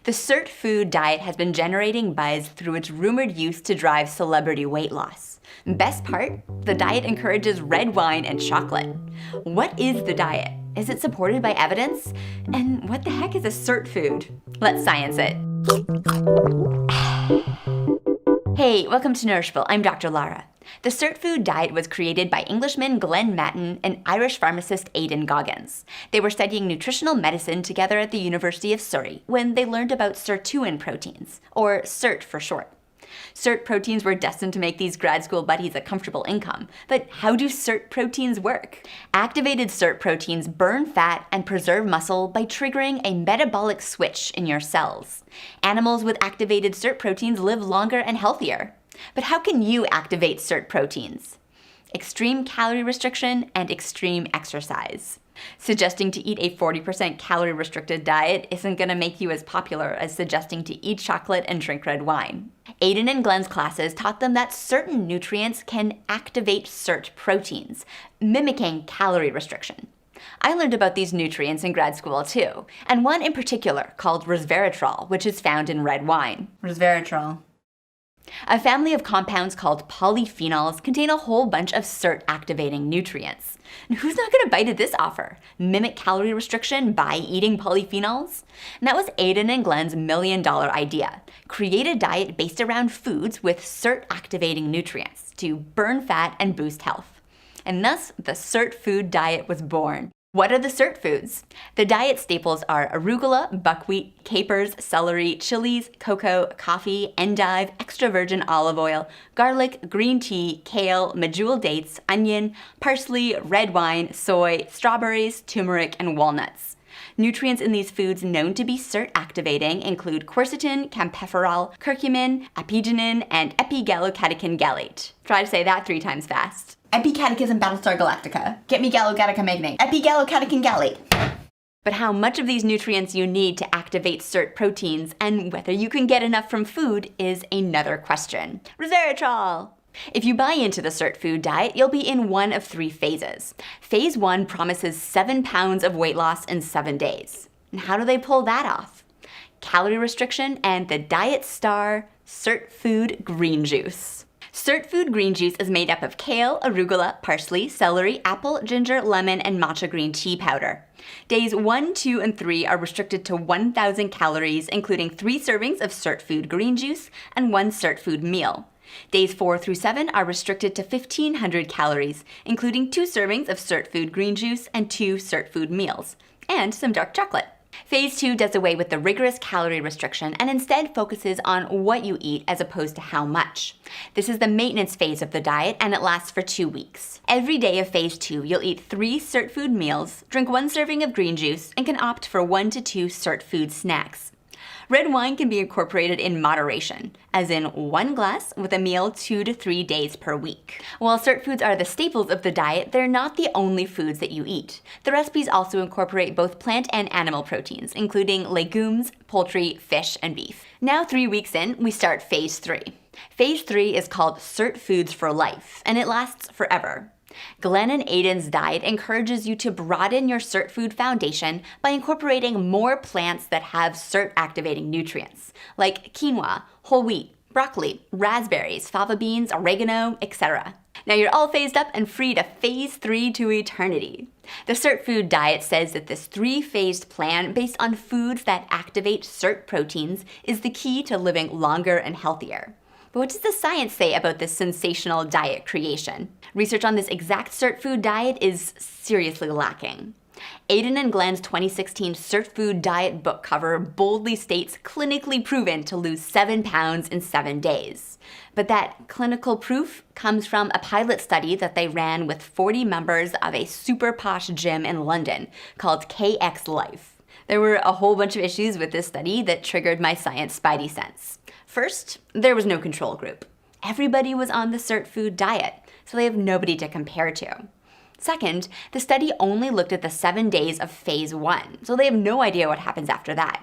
The Sirtfood Diet has been generating buzz through its rumored use to drive celebrity weight loss. Best part? The diet encourages red wine and chocolate. What is the diet? Is it supported by evidence? And what the heck is a sirt food? Let's science it. Hey, welcome to Nourishable. I'm Dr. Lara. The Sirtfood Diet was created by Englishman Glen Matten and Irish pharmacist Aidan Goggins. They were studying nutritional medicine together at the University of Surrey when they learned about sirtuin proteins, or sirt for short. Sirt proteins were destined to make these grad school buddies a comfortable income. But how do sirt proteins work? Activated sirt proteins burn fat and preserve muscle by triggering a metabolic switch in your cells. Animals with activated sirt proteins live longer and healthier. But how can you activate sirt proteins? Extreme calorie restriction and extreme exercise. Suggesting to eat a 40% calorie-restricted diet isn't going to make you as popular as suggesting to eat chocolate and drink red wine. Aidan and Glen's classes taught them that certain nutrients can activate sirt proteins, mimicking calorie restriction. I learned about these nutrients in grad school too, and one in particular called resveratrol, which is found in red wine. Resveratrol. A family of compounds called polyphenols contain a whole bunch of sirt-activating nutrients. And who's not going to bite at this offer? Mimic calorie restriction by eating polyphenols? And that was Aidan and Glen's million-dollar idea. Create a diet based around foods with sirt-activating nutrients to burn fat and boost health. And thus, the Sirtfood Diet was born. What are the sirt foods? The diet staples are arugula, buckwheat, capers, celery, chilies, cocoa, coffee, endive, extra virgin olive oil, garlic, green tea, kale, Medjool dates, onion, parsley, red wine, soy, strawberries, turmeric, and walnuts. Nutrients in these foods known to be sirt-activating include quercetin, kaempferol, curcumin, apigenin, and epigallocatechin gallate. Try to say that 3 times fast. Epicatechism Battlestar Galactica. Get me Gallo-Gattaca Magnate. Epigallocatechin gallate. But how much of these nutrients you need to activate sirt proteins and whether you can get enough from food is another question. Resveratrol! If you buy into the Sirtfood Diet, you'll be in one of 3 phases. Phase 1 promises 7 pounds of weight loss in 7 days. And how do they pull that off? Calorie restriction and the diet star, Sirtfood green juice. Sirtfood green juice is made up of kale, arugula, parsley, celery, apple, ginger, lemon, and matcha green tea powder. Days 1, 2, and 3 are restricted to 1,000 calories, including 3 servings of Sirtfood green juice and 1 Sirtfood meal. Days 4 through 7 are restricted to 1,500 calories, including 2 servings of Sirtfood green juice and 2 Sirtfood meals, and some dark chocolate. Phase 2 does away with the rigorous calorie restriction and instead focuses on what you eat as opposed to how much. This is the maintenance phase of the diet and it lasts for 2 weeks. Every day of Phase 2, you'll eat 3 Sirtfood meals, drink 1 serving of green juice, and can opt for 1 to 2 Sirtfood snacks. Red wine can be incorporated in moderation, as in 1 glass with a meal 2 to 3 days per week. While sirt foods are the staples of the diet, they're not the only foods that you eat. The recipes also incorporate both plant and animal proteins, including legumes, poultry, fish, and beef. Now 3 weeks in, we start Phase 3. Phase 3 is called Sirtfoods for Life, and it lasts forever. Glen and Aidan's diet encourages you to broaden your sirt food foundation by incorporating more plants that have sirt-activating nutrients, like quinoa, whole wheat, broccoli, raspberries, fava beans, oregano, etc. Now you're all phased up and free to Phase 3 to eternity. The Sirtfood Diet says that this 3-phased plan based on foods that activate sirt proteins is the key to living longer and healthier. But what does the science say about this sensational diet creation? Research on this exact Sirtfood Diet is seriously lacking. Aidan and Glen's 2016 Sirtfood Diet book cover boldly states clinically proven to lose 7 pounds in 7 days. But that clinical proof comes from a pilot study that they ran with 40 members of a super posh gym in London called KX Life. There were a whole bunch of issues with this study that triggered my science spidey sense. First, there was no control group. Everybody was on the Sirtfood Diet, so they have nobody to compare to. Second, the study only looked at the 7 days of Phase 1, so they have no idea what happens after that.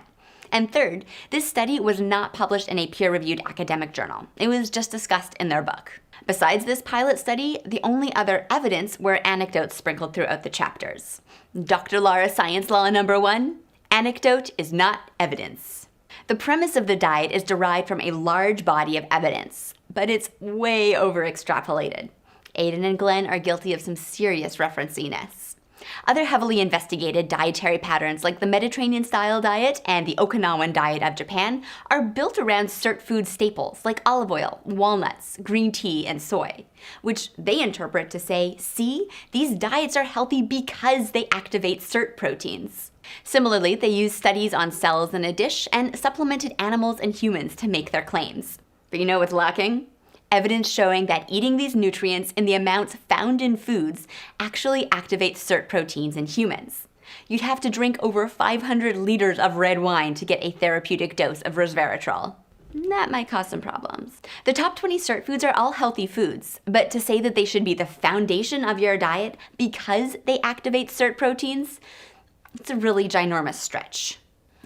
And third, this study was not published in a peer-reviewed academic journal. It was just discussed in their book. Besides this pilot study, the only other evidence were anecdotes sprinkled throughout the chapters. Dr. Lara Science Law number 1, anecdote is not evidence. The premise of the diet is derived from a large body of evidence, but it's way over-extrapolated. Aidan and Glen are guilty of some serious referenciness. Other heavily investigated dietary patterns like the Mediterranean-style diet and the Okinawan diet of Japan are built around Sirtfood staples like olive oil, walnuts, green tea, and soy, which they interpret to say, see, these diets are healthy because they activate sirt proteins. Similarly, they use studies on cells in a dish and supplemented animals and humans to make their claims. But you know what's lacking? Evidence showing that eating these nutrients in the amounts found in foods actually activates sirt proteins in humans. You'd have to drink over 500 liters of red wine to get a therapeutic dose of resveratrol. That might cause some problems. The top 20 sirt foods are all healthy foods, but to say that they should be the foundation of your diet because they activate sirt proteins, it's a really ginormous stretch.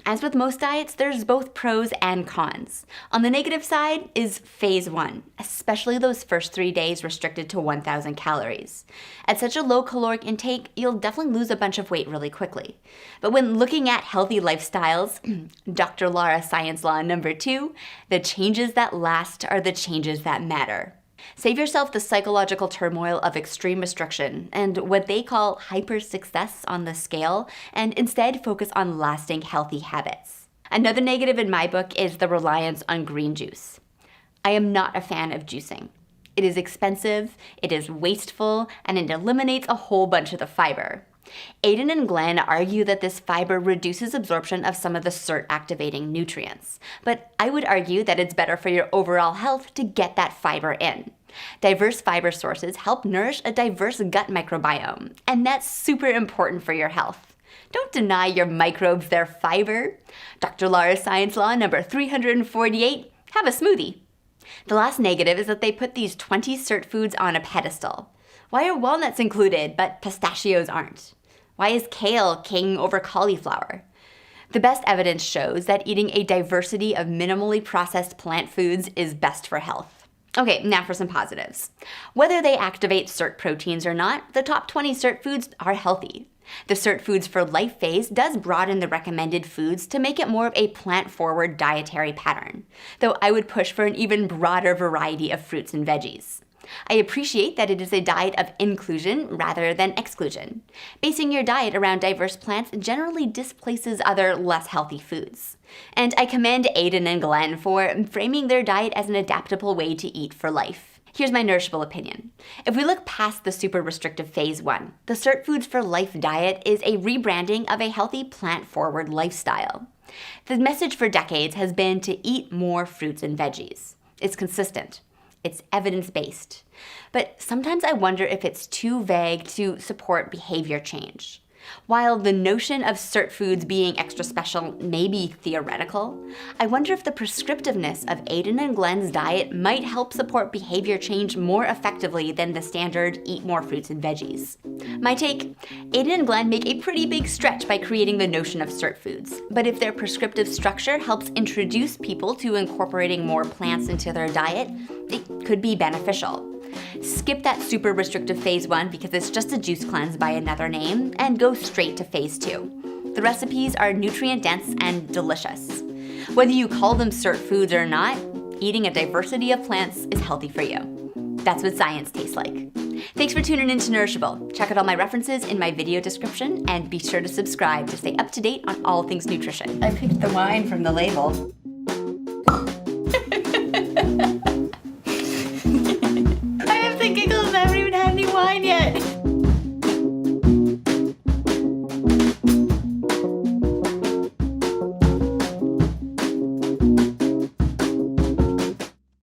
As with most diets, there's both pros and cons. On the negative side is phase 1, especially those first 3 days restricted to 1,000 calories. At such a low caloric intake, you'll definitely lose a bunch of weight really quickly. But when looking at healthy lifestyles, Dr. Lara Science Law number 2, the changes that last are the changes that matter. Save yourself the psychological turmoil of extreme restriction and what they call hyper-success on the scale, and instead focus on lasting healthy habits. Another negative in my book is the reliance on green juice. I am not a fan of juicing. It is expensive, it is wasteful, and it eliminates a whole bunch of the fiber. Aidan and Glen argue that this fiber reduces absorption of some of the sirt-activating nutrients, but I would argue that it's better for your overall health to get that fiber in. Diverse fiber sources help nourish a diverse gut microbiome, and that's super important for your health. Don't deny your microbes their fiber. Dr. Lara Science Law number 348, have a smoothie. The last negative is that they put these 20 sirt foods on a pedestal. Why are walnuts included, but pistachios aren't? Why is kale king over cauliflower? The best evidence shows that eating a diversity of minimally processed plant foods is best for health. Okay, now for some positives. Whether they activate sirt proteins or not, the top 20 sirt foods are healthy. The Sirtfoods for Life phase does broaden the recommended foods to make it more of a plant-forward dietary pattern, though I would push for an even broader variety of fruits and veggies. I appreciate that it is a diet of inclusion rather than exclusion. Basing your diet around diverse plants generally displaces other less healthy foods. And I commend Aidan and Glen for framing their diet as an adaptable way to eat for life. Here's my nourishable opinion. If we look past the super restrictive phase 1, the Sirtfoods for Life diet is a rebranding of a healthy plant-forward lifestyle. The message for decades has been to eat more fruits and veggies. It's consistent. It's evidence-based. But sometimes I wonder if it's too vague to support behavior change. While the notion of sirt foods being extra special may be theoretical, I wonder if the prescriptiveness of Aidan and Glen's diet might help support behavior change more effectively than the standard eat more fruits and veggies. My take, Aidan and Glen make a pretty big stretch by creating the notion of sirt foods, but if their prescriptive structure helps introduce people to incorporating more plants into their diet, it could be beneficial. Skip that super restrictive phase 1 because it's just a juice cleanse by another name, and go straight to phase 2. The recipes are nutrient-dense and delicious. Whether you call them sirt foods or not, eating a diversity of plants is healthy for you. That's what science tastes like. Thanks for tuning in to Nourishable. Check out all my references in my video description, and be sure to subscribe to stay up to date on all things nutrition. I picked the wine from the label.